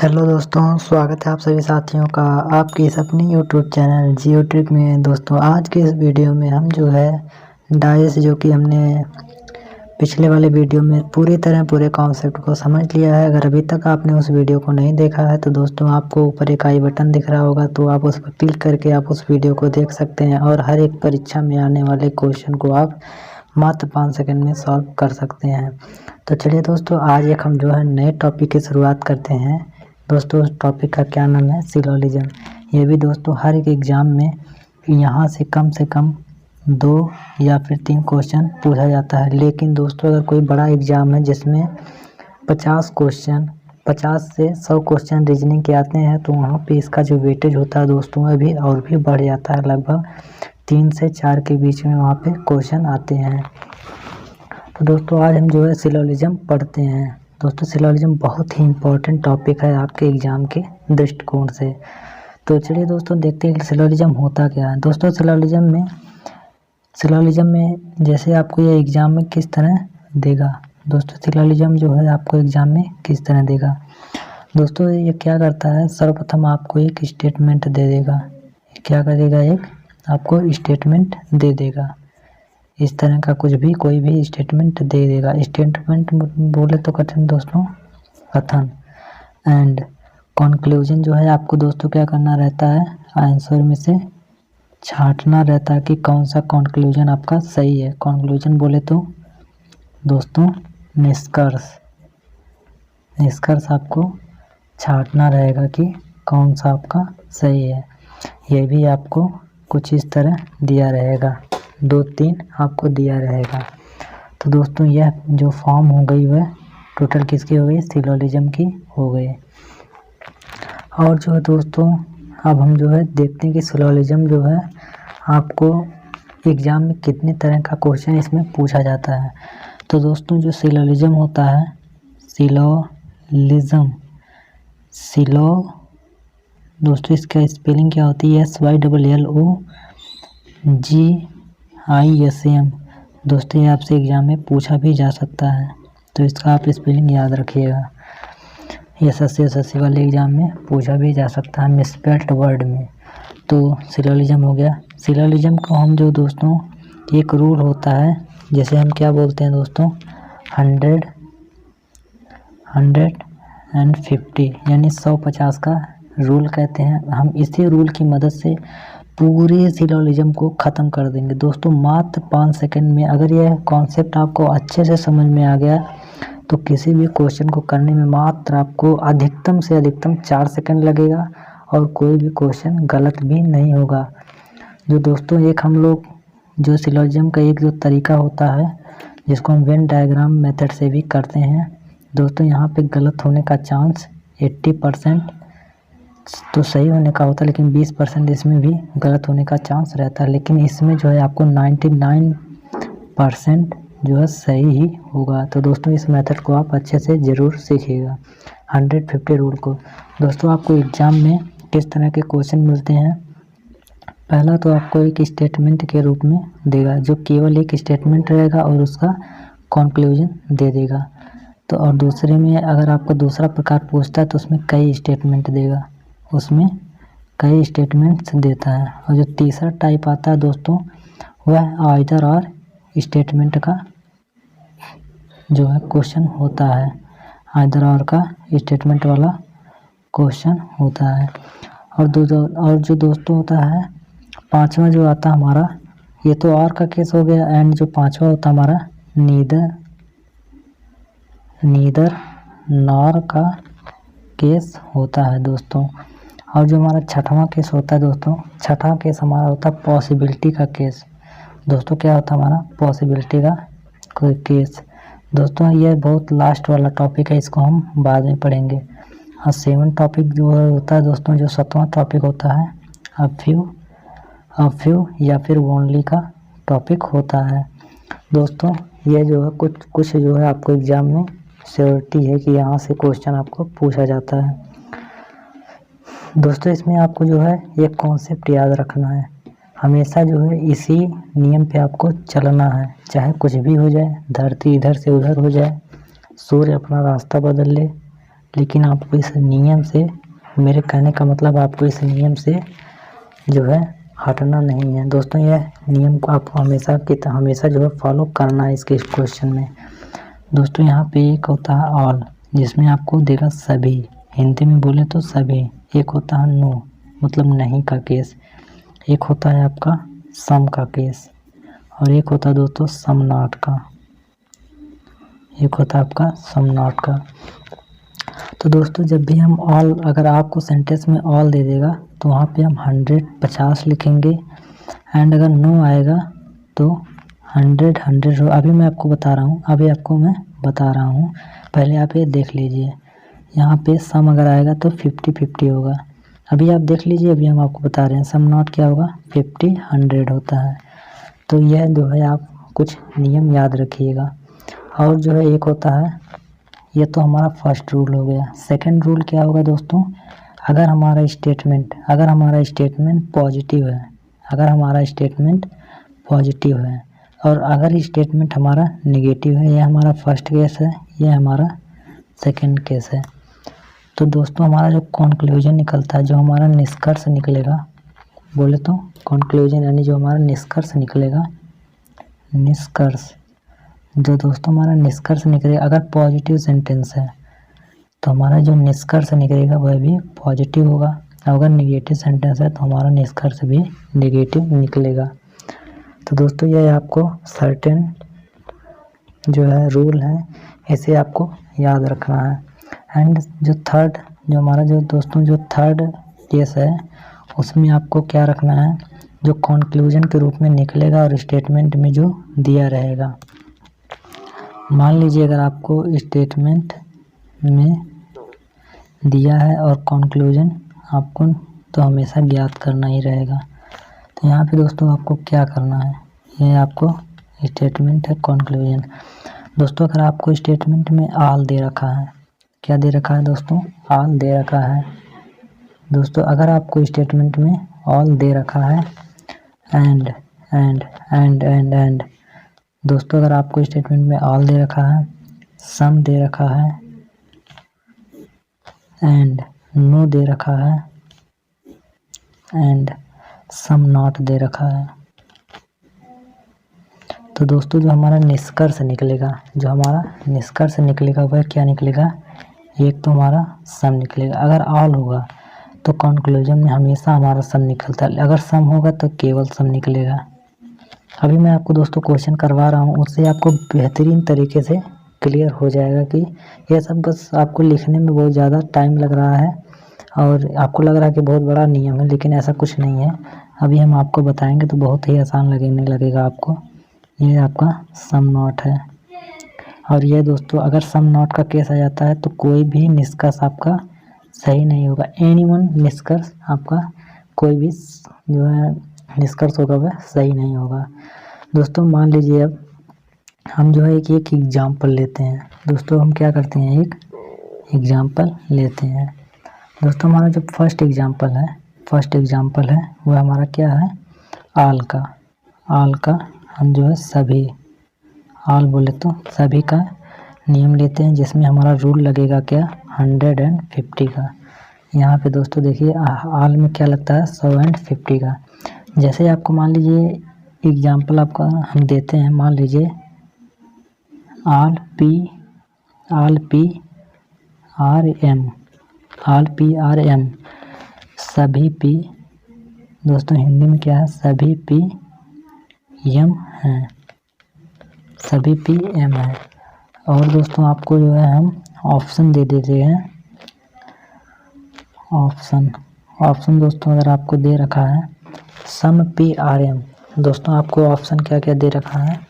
Hello दोस्तों, स्वागत है आप सभी साथियों का आपके इस अपने यूट्यूब चैनल जियो ट्रिक में। दोस्तों आज के इस वीडियो में हम जो है डाइस जो कि हमने पिछले वाले वीडियो में पूरे कॉन्सेप्ट को समझ लिया है। अगर अभी तक आपने उस वीडियो को नहीं देखा है तो दोस्तों आपको ऊपर एक आई बटन दिख रहा होगा, तो आप उस पर क्लिक करके आप उस वीडियो को देख सकते हैं और हर एक परीक्षा में आने वाले क्वेश्चन को आप मात्र 5 सेकंड में सॉल्व कर सकते हैं। तो चलिए दोस्तों, आज एक हम जो है नए टॉपिक की शुरुआत करते हैं। दोस्तों उस टॉपिक का क्या नाम है? सिलोजिज्म। ये भी दोस्तों हर एक एग्ज़ाम में यहाँ से कम 2 या फिर 3 क्वेश्चन पूछा जाता है। लेकिन दोस्तों अगर कोई बड़ा एग्ज़ाम है जिसमें 50 से 100 क्वेश्चन रीजनिंग के आते हैं, तो वहाँ पे इसका जो वेटेज होता है दोस्तों अभी और भी बढ़ जाता है। लगभग 3 से 4 के बीच में वहाँ पे क्वेश्चन आते हैं। तो दोस्तों आज हम जो है सिलोजिज्म पढ़ते हैं। दोस्तों सिलोजिज्म बहुत ही इम्पोर्टेंट टॉपिक है आपके एग्ज़ाम के दृष्टिकोण से। तो चलिए दोस्तों देखते हैं कि सिलोजिज्म होता क्या है। दोस्तों सिलोजिज्म में जैसे आपको ये एग्ज़ाम में किस तरह देगा। दोस्तों सिलोजिज्म जो है आपको एग्ज़ाम में किस तरह देगा। दोस्तों ये क्या करता है, सर्वप्रथम आपको एक स्टेटमेंट दे देगा। क्या करेगा? एक आपको स्टेटमेंट दे देगा। इस तरह का कोई भी स्टेटमेंट दे देगा। स्टेटमेंट बोले तो कथन दोस्तों, कथन। एंड कंक्लूजन जो है आपको दोस्तों क्या करना रहता है, आंसर में से छांटना रहता है कि कौन सा कंक्लूजन आपका सही है। कंक्लूजन बोले तो दोस्तों निष्कर्ष आपको छांटना रहेगा कि कौन सा आपका सही है। ये भी आपको कुछ इस तरह दिया रहेगा, 2-3 आपको दिया रहेगा। तो दोस्तों यह जो फॉर्म हो गई वह टोटल किसकी हो गई? सिलोजिज्म की हो गई। और जो है दोस्तों अब हम जो है देखते हैं कि सिलोजिज्म जो है आपको एग्ज़ाम में कितने तरह का क्वेश्चन इसमें पूछा जाता है। तो दोस्तों जो सिलोजिज्म होता है, दोस्तों इसका स्पेलिंग क्या होती है? SYLLOGISM। दोस्तों ये आपसे एग्ज़ाम में पूछा भी जा सकता है, तो इसका आप स्पेलिंग याद रखिएगा। SSC वाले एग्ज़ाम में पूछा भी जा सकता है मिसस्पेल्ड वर्ड में। तो सिलोजिज्म हो गया। सिलोजिज्म को हम जो दोस्तों एक रूल होता है, जैसे हम क्या बोलते हैं दोस्तों, 100-150 यानी 150 का रूल कहते हैं। हम इसी रूल की मदद से पूरे सिलोजिज्म को ख़त्म कर देंगे दोस्तों मात्र 5 सेकंड में। अगर यह कॉन्सेप्ट आपको अच्छे से समझ में आ गया तो किसी भी क्वेश्चन को करने में मात्र आपको अधिकतम से अधिकतम 4 सेकंड लगेगा और कोई भी क्वेश्चन गलत भी नहीं होगा। जो दोस्तों एक हम लोग जो सिलोजिज्म का एक जो तरीका होता है जिसको हम वेन डायग्राम मेथड से भी करते हैं दोस्तों, यहाँ पे गलत होने का चांस 80% तो सही होने का होता है, लेकिन 20% इसमें भी गलत होने का चांस रहता है। लेकिन इसमें जो है आपको 99% जो है सही ही होगा। तो दोस्तों इस मेथड को आप अच्छे से ज़रूर सीखिएगा। 150 रूल को दोस्तों आपको एग्ज़ाम में किस तरह के क्वेश्चन मिलते हैं। पहला तो आपको एक स्टेटमेंट के रूप में देगा, जो केवल एक स्टेटमेंट रहेगा और उसका कंक्लूजन दे देगा। तो और दूसरे में अगर आपको दूसरा प्रकार पूछता है तो उसमें कई स्टेटमेंट देगा, उसमें कई स्टेटमेंट्स देता है। और जो तीसरा टाइप आता है दोस्तों वह आइदर और स्टेटमेंट का जो है क्वेश्चन होता है। आइदर और का स्टेटमेंट वाला क्वेश्चन होता है। और जो दोस्तों होता है पांचवा जो आता है हमारा, ये तो और का केस हो गया। एंड जो पांचवा होता है हमारा नीदर नॉर का केस होता है दोस्तों। और जो हमारा छठवां केस होता है दोस्तों, छठा केस हमारा होता है पॉसिबिलिटी का केस। दोस्तों क्या होता है हमारा? पॉसिबिलिटी का कोई केस। दोस्तों ये बहुत लास्ट वाला टॉपिक है, इसको हम बाद में पढ़ेंगे। और 7 टॉपिक जो होता है दोस्तों, जो 7वां टॉपिक होता है अ फ्यू या फिर ओनली का टॉपिक होता है। दोस्तों ये जो है कुछ जो है आपको एग्ज़ाम में श्योरिटी है कि यहाँ से क्वेश्चन आपको पूछा जाता है। दोस्तों इसमें आपको जो है एक कॉन्सेप्ट याद रखना है, हमेशा जो है इसी नियम पे आपको चलना है। चाहे कुछ भी हो जाए, धरती इधर से उधर हो जाए, सूर्य अपना रास्ता बदल ले, लेकिन आपको इस नियम से, मेरे कहने का मतलब आपको इस नियम से जो है हटना नहीं है दोस्तों। यह नियम को आपको हमेशा जो है फॉलो करना है इसके क्वेश्चन में। दोस्तों यहाँ पे एक होता है ऑल, जिसमें आपको देगा सभी, हिंदी में बोले तो सभी। एक होता है नो, मतलब नहीं का केस। एक होता है आपका सम का केस, और एक होता है दोस्तों सम नॉट का। एक होता है आपका सम नॉट का। तो दोस्तों जब भी हम ऑल, अगर आपको सेंटेंस में ऑल दे देगा तो वहाँ पे हम 150 लिखेंगे, एंड अगर नो आएगा तो 100 अभी मैं आपको बता रहा हूँ, पहले आप ये देख लीजिए। यहाँ पे सम अगर आएगा तो 50-50 होगा। अभी आप देख लीजिए, अभी हम आपको बता रहे हैं सम नॉट क्या होगा, 50-100 होता है। तो यह जो है आप कुछ नियम याद रखिएगा। और जो है एक होता है, ये तो हमारा फर्स्ट रूल हो गया। सेकंड रूल क्या होगा दोस्तों, अगर हमारा स्टेटमेंट पॉजिटिव है, और अगर स्टेटमेंट हमारा नेगेटिव है, यह हमारा फर्स्ट केस है, यह हमारा सेकंड केस है। तो दोस्तों हमारा जो कंक्लूजन निकलता है, जो हमारा निष्कर्ष निकलेगा, बोले तो कंक्लूजन यानी जो हमारा निष्कर्ष निकलेगा, जो दोस्तों हमारा निष्कर्ष निकलेगा, अगर पॉजिटिव सेंटेंस है तो हमारा जो निष्कर्ष निकलेगा वह भी पॉजिटिव होगा। अगर नेगेटिव सेंटेंस है तो हमारा निष्कर्ष भी नेगेटिव निकलेगा। तो दोस्तों यह आपको सर्टेन जो है रूल है, इसे आपको याद रखना है। एंड जो थर्ड केस है, उसमें आपको क्या रखना है, जो कंक्लूजन के रूप में निकलेगा और स्टेटमेंट में जो दिया रहेगा। मान लीजिए अगर आपको स्टेटमेंट में दिया है और कंक्लूजन आपको तो हमेशा ज्ञात करना ही रहेगा। तो यहाँ पे दोस्तों आपको क्या करना है, ये आपको स्टेटमेंट है, कंक्लूजन। दोस्तों अगर आपको स्टेटमेंट में ऑल दे रखा है, क्या दे रखा है दोस्तों, ऑल दे रखा है। दोस्तों अगर आपको स्टेटमेंट में ऑल दे रखा है, एंड, दोस्तों अगर आपको स्टेटमेंट में ऑल दे रखा है, सम दे रखा है, एंड नो दे रखा है, एंड सम नॉट दे रखा है, तो दोस्तों जो हमारा निष्कर्ष निकलेगा वह क्या निकलेगा, एक तो हमारा सम निकलेगा। अगर ऑल होगा तो कंक्लूजन में हमेशा हमारा सम निकलता है, अगर सम होगा तो केवल सम निकलेगा। अभी मैं आपको दोस्तों क्वेश्चन करवा रहा हूँ, उससे आपको बेहतरीन तरीके से क्लियर हो जाएगा कि यह सब बस आपको लिखने में बहुत ज़्यादा टाइम लग रहा है और आपको लग रहा है कि बहुत बड़ा नियम है, लेकिन ऐसा कुछ नहीं है। अभी हम आपको बताएंगे तो बहुत ही आसान लगने लगेगा आपको। ये आपका सम नॉट है, और ये दोस्तों अगर सम नॉट का केस आ जाता है तो कोई भी निष्कर्ष आपका सही नहीं होगा। एनीवन निष्कर्ष आपका कोई भी जो है निष्कर्ष होगा वह सही नहीं होगा। दोस्तों मान लीजिए अब हम जो है एक एग्जाम्पल लेते हैं। दोस्तों हम क्या करते हैं, एक एग्जाम्पल लेते हैं। दोस्तों हमारा जो फर्स्ट एग्जाम्पल है वह हमारा क्या है, ऑल का हम जो है सभी, ऑल बोले तो सभी का नियम लेते हैं, जिसमें हमारा रूल लगेगा क्या, 150 का। यहाँ पे दोस्तों देखिए ऑल में क्या लगता है, 100 एंड 50 का। जैसे आपको मान लीजिए एग्जाम्पल आपका हम देते हैं, मान लीजिए ऑल पी आर एम सभी पी, दोस्तों हिंदी में क्या है, सभी पी एम है, सभी पी एम है। और दोस्तों आपको जो है हम ऑप्शन दे देते हैं, ऑप्शन दोस्तों अगर आपको दे रखा है सम पी आर एम, दोस्तों आपको ऑप्शन क्या क्या दे रखा है,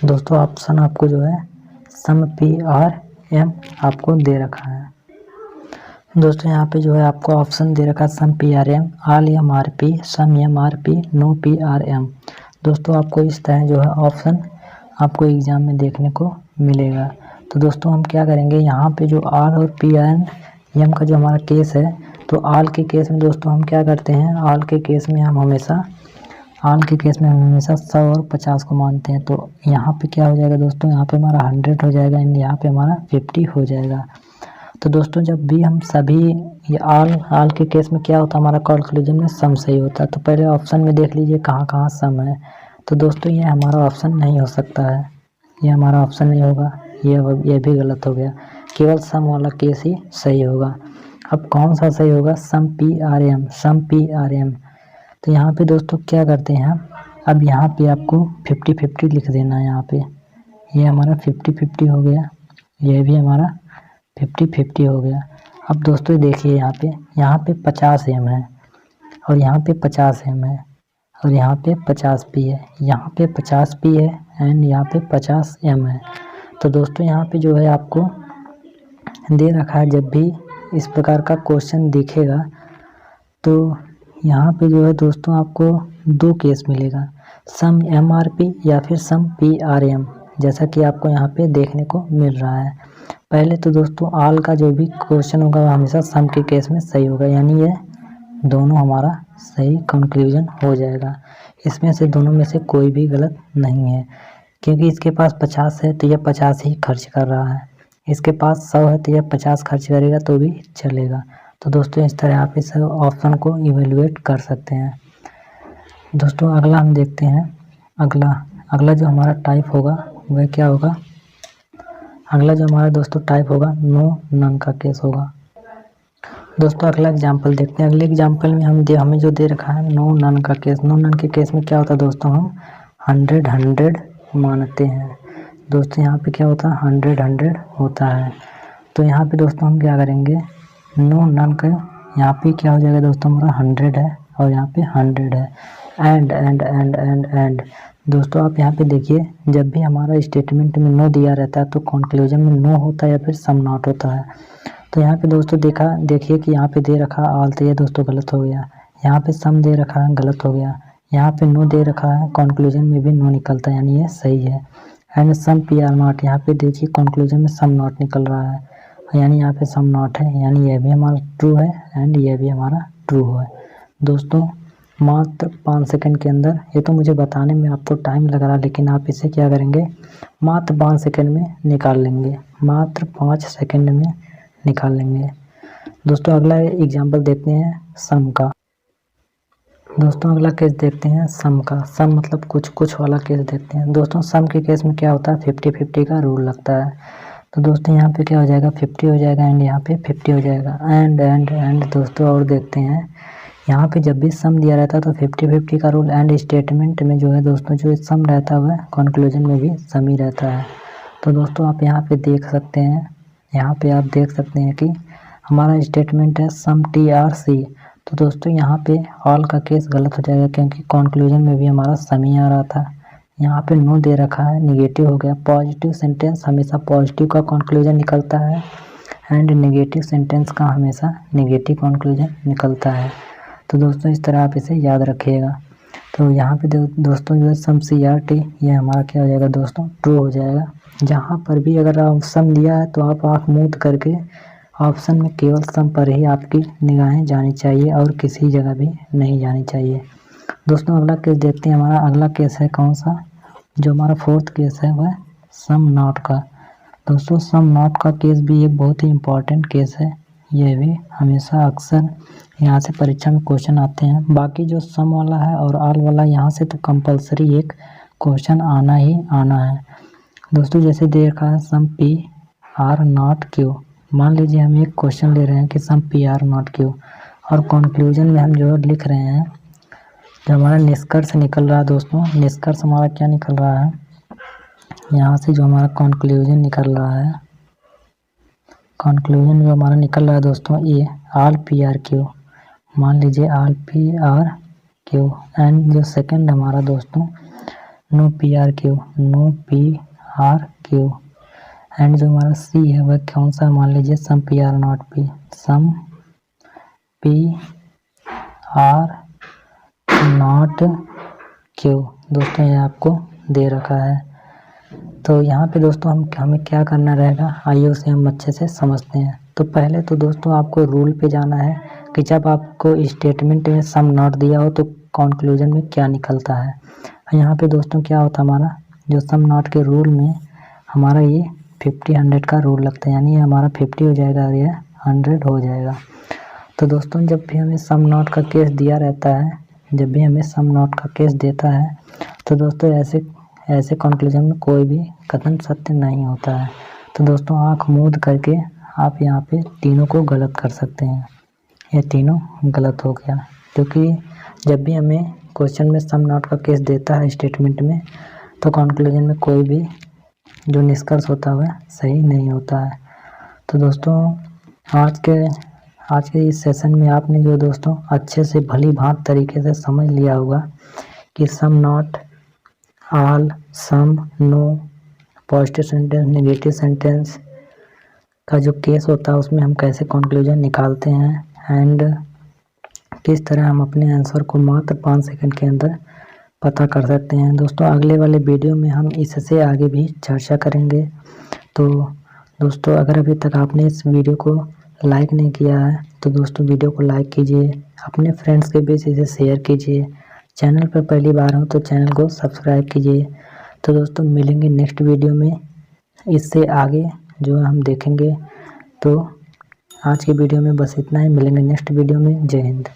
दोस्तों ऑप्शन आपको जो है सम पी आर एम आपको दे रखा है। दोस्तों यहाँ पे जो है आपको ऑप्शन दे रखा है some P R M, all M R P, some M R P, no P R M. दोस्तों आपको इस तरह जो है ऑप्शन आपको एग्जाम में देखने को मिलेगा। तो दोस्तों हम क्या करेंगे, यहाँ पे जो आर और पी एन एम का जो हमारा केस है, तो ऑल के केस में दोस्तों हम क्या करते हैं, ऑल के केस में हम हमेशा 100 और 50 को मानते हैं। तो यहाँ पे क्या हो जाएगा दोस्तों, यहाँ पे हमारा 100 हो जाएगा एंड यहाँ पे हमारा 50 हो जाएगा। तो दोस्तों जब भी हम सभी ये आल के केस में क्या होता है, हमारा कंक्लूजन में सम सही होता है। तो पहले ऑप्शन में देख लीजिए कहाँ कहाँ सम है। तो दोस्तों ये हमारा ऑप्शन नहीं हो सकता है, ये हमारा ऑप्शन नहीं होगा, ये भी गलत हो गया। केवल सम वाला केस ही सही होगा। अब कौन सा सही होगा, सम PRM, सम PRM। तो यहाँ पे दोस्तों क्या करते हैं, अब यहाँ पे आपको 50-50 लिख देना है। यहाँ पे ये हमारा 50-50 हो गया, ये भी हमारा 50-50 हो गया। अब दोस्तों देखिए यहाँ पे 50 m है और यहाँ पे 50 m है और यहाँ पे 50 p है, यहाँ पे 50 p है एंड यहाँ पे 50 m है। तो दोस्तों यहाँ पे जो है आपको दे रखा है, जब भी इस प्रकार का क्वेश्चन दिखेगा तो यहाँ पे जो है दोस्तों आपको दो केस मिलेगा, सम MRP या फिर सम PRM, जैसा कि आपको यहाँ पे देखने को मिल रहा है। पहले तो दोस्तों आल का जो भी क्वेश्चन होगा वो हमेशा सम के केस में सही होगा, यानी ये दोनों हमारा सही कंक्लूजन हो जाएगा। इसमें से दोनों में से कोई भी गलत नहीं है, क्योंकि इसके पास 50 है तो यह 50 ही खर्च कर रहा है, इसके पास 100 है तो यह 50 खर्च करेगा तो भी चलेगा। तो दोस्तों इस तरह आप इस ऑप्शन को इवेलुएट कर सकते हैं। दोस्तों अगला हम देखते हैं, अगला जो हमारा टाइप होगा वह क्या होगा, अगला जो हमारा दोस्तों टाइप होगा नो नन का केस होगा। दोस्तों अगला एग्जाम्पल देखते हैं। अगले एग्जाम्पल में हमें जो दे रखा है नो नन का केस। नो नन के केस में क्या होता है दोस्तों, हम 100 मानते हैं। दोस्तों यहाँ पे क्या होता है, 100 होता है। तो यहाँ पे दोस्तों हम क्या करेंगे, नो नन का यहाँ पे क्या हो जाएगा दोस्तों, हमारा 100 है और यहाँ पे 100 है। एंड दोस्तों आप यहाँ पे देखिए, जब भी हमारा स्टेटमेंट में नो दिया रहता है तो कंक्लूजन में नो होता है या फिर सम नॉट होता है। तो यहाँ पे दोस्तों देखिए कि यहाँ पे दे रखा आल, तो ये दोस्तों गलत हो गया। यहाँ पे सम दे रखा है, गलत हो गया। यहाँ पे नो दे रखा है, कंक्लूजन में भी नो निकलता है, यानी ये सही है। एंड सम PR नॉट, यहाँ पे देखिए कंक्लूजन में सम नॉट निकल रहा है, यानी यहाँ पे सम नॉट है, यानी यह भी हमारा ट्रू है एंड यह भी हमारा ट्रू है। दोस्तों मात्र 5 सेकंड के अंदर, ये तो मुझे बताने में आपको टाइम लग रहा है, लेकिन आप इसे क्या करेंगे, मात्र 5 सेकंड में निकाल लेंगे, मात्र 5 सेकंड में निकाल लेंगे। दोस्तों अगला एग्जाम्पल देखते हैं सम का। दोस्तों अगला केस देखते हैं सम का। सम मतलब कुछ वाला केस देखते हैं। दोस्तों सम के केस में क्या होता है, 50-50 का रूल लगता है। तो दोस्तों यहाँ पे क्या हो जाएगा, 50 हो जाएगा एंड यहाँ पे 50 हो जाएगा। एंड दोस्तों और देखते हैं, यहाँ पे जब भी सम दिया रहता है तो 50-50 का रूल, एंड स्टेटमेंट में जो है दोस्तों जो सम रहता है वह कंक्लूजन में भी सम ही रहता है। तो दोस्तों आप यहाँ पे देख सकते हैं, यहाँ पे आप देख सकते हैं कि हमारा स्टेटमेंट है सम TRC। तो दोस्तों यहाँ पे ऑल का केस गलत हो जाएगा, क्योंकि कंक्लूजन में भी हमारा सम ही आ रहा था। यहाँ पे नो दे रखा है, निगेटिव हो गया। पॉजिटिव सेंटेंस हमेशा पॉजिटिव का कंक्लूजन निकलता है एंड नेगेटिव सेंटेंस का हमेशा नेगेटिव कंक्लूजन निकलता है। तो दोस्तों इस तरह आप इसे याद रखिएगा। तो यहाँ पे दोस्तों जो है सम CRT, ये हमारा क्या हो जाएगा दोस्तों, ट्रू हो जाएगा। जहाँ पर भी अगर आप सम दिया है तो आप आँख मूंद करके ऑप्शन में केवल सम पर ही आपकी निगाहें जानी चाहिए और किसी जगह भी नहीं जानी चाहिए। दोस्तों अगला केस देखते हैं। हमारा अगला केस है कौन सा, जो हमारा 4th केस है वह सम नॉट का। दोस्तों सम नॉट का केस भी एक बहुत ही इम्पॉर्टेंट केस है, यह भी हमेशा अक्सर यहाँ से परीक्षा में क्वेश्चन आते हैं। बाकी जो सम वाला है और ऑल वाला, यहाँ से तो कंपलसरी एक क्वेश्चन आना ही आना है। दोस्तों जैसे दे रखा है सम PR नॉट Q, मान लीजिए हम एक क्वेश्चन ले रहे हैं कि सम PR नॉट Q, और कंक्लूजन में हम जो लिख रहे हैं, जो हमारा निष्कर्ष निकल रहा है दोस्तों, निष्कर्ष हमारा क्या निकल रहा है, यहाँ से जो हमारा कंक्लूजन निकल रहा है, कंक्लूजन जो हमारा निकल रहा है दोस्तों, ये ऑल PRQ, मान लीजिए ऑल PRQ। एंड जो सेकंड हमारा दोस्तों no PRQ, no PRQ। And जो हमारा C है वह कौन सा, मान लीजिए some PR not P, some PR not Q। दोस्तों ये आपको दे रखा है। तो यहाँ पे दोस्तों हमें क्या करना रहेगा, आइए उसे हम अच्छे से समझते हैं। तो पहले तो दोस्तों आपको रूल पे जाना है कि जब आपको स्टेटमेंट में सम नॉट दिया हो तो कंक्लूजन में क्या निकलता है। यहाँ पे दोस्तों क्या होता है, हमारा जो सम नॉट के रूल में हमारा ये 50 100 का रूल लगता है, यानी हमारा 50 हो जाएगा और यह 100 हो जाएगा। तो दोस्तों जब भी हमें सम नॉट का केस दिया रहता है, जब भी हमें सम नॉट का केस देता है तो दोस्तों ऐसे कंक्लूजन में कोई भी कथन सत्य नहीं होता है। तो दोस्तों आँख मूंद करके आप यहाँ पे तीनों को गलत कर सकते हैं। ये तीनों गलत हो गया, क्योंकि जब भी हमें क्वेश्चन में सम नॉट का केस देता है स्टेटमेंट में, तो कंक्लूजन में कोई भी जो निष्कर्ष होता है वह सही नहीं होता है। तो दोस्तों आज के इस सेशन में आपने जो दोस्तों अच्छे से भली भांति तरीके से समझ लिया होगा कि some not, all, some, no, positive sentence, negative sentence का जो केस होता है उसमें हम कैसे कंक्लूजन निकालते हैं एंड किस तरह हम अपने आंसर को मात्र 5 सेकंड के अंदर पता कर सकते हैं। दोस्तों अगले वाले वीडियो में हम इससे आगे भी चर्चा करेंगे। तो दोस्तों अगर अभी तक आपने इस वीडियो को लाइक नहीं किया है तो दोस्तों वीडियो को लाइक कीजिए, अपने फ्रेंड्स के बीच इसे शेयर कीजिए, चैनल पर पहली बार हो तो चैनल को सब्सक्राइब कीजिए। तो दोस्तों मिलेंगे नेक्स्ट वीडियो में, इससे आगे जो हम देखेंगे। तो आज की वीडियो में बस इतना ही, मिलेंगे नेक्स्ट वीडियो में। जय हिंद।